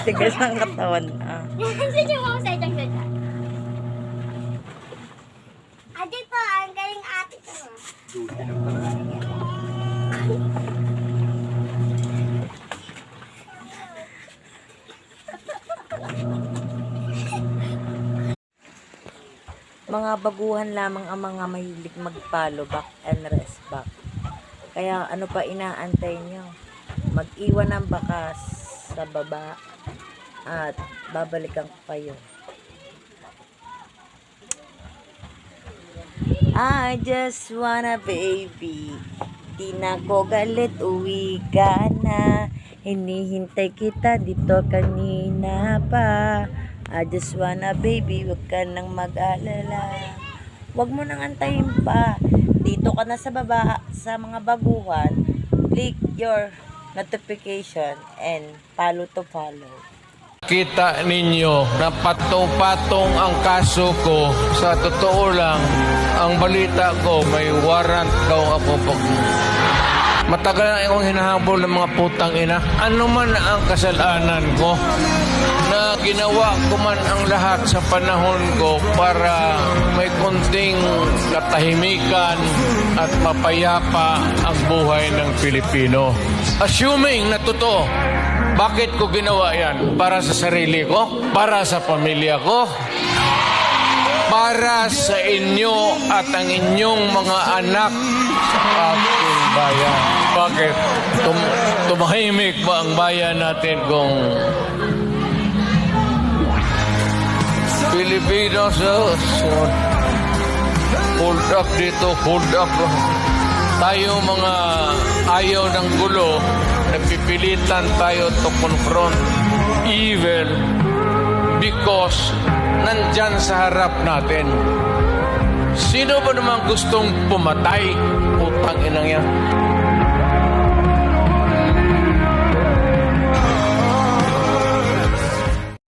Tigas ang katawan. Sige mo sa itang ganda. Ate po, ang galing ate ko. Mga baguhan lamang ang mga mahilig mag-follow back and rest back. Kaya ano pa inaantay nyo? Mag-iwan ng bakas sa baba at babalikan ko kayo. I just wanna baby, di na ko galit, uwi ka na. Hinihintay kita dito kanina pa. I just wanna baby, wag ka nang mag-alala. Wag mo nang antayin pa. Dito ka na sa baba, sa mga baguhan. Click your notification and follow to follow. Kita ninyo na patong-patong ang kaso ko. Sa totoo lang, ang balita ko may warrant daw ako pag... Matagal na akong hinahabol ng mga putang ina. Ano man ang kasalanan ko, na ginawa ko man ang lahat sa panahon ko para may konting katahimikan at mapayapa ang buhay ng Pilipino. Assuming na totoo, bakit ko ginawa yan? Para sa sarili ko? Para sa pamilya ko? Para sa inyo at ang inyong mga anak sa ating bayan. Bakit? Tumahimik ba ang bayan natin kung Pilipinos? Hold up dito, hold up. Tayo mga ayaw ng gulo, nagpipilitan tayo to confront evil because nandyan sa harap natin. Sino ba naman gustong pumatay? Putang inang yan.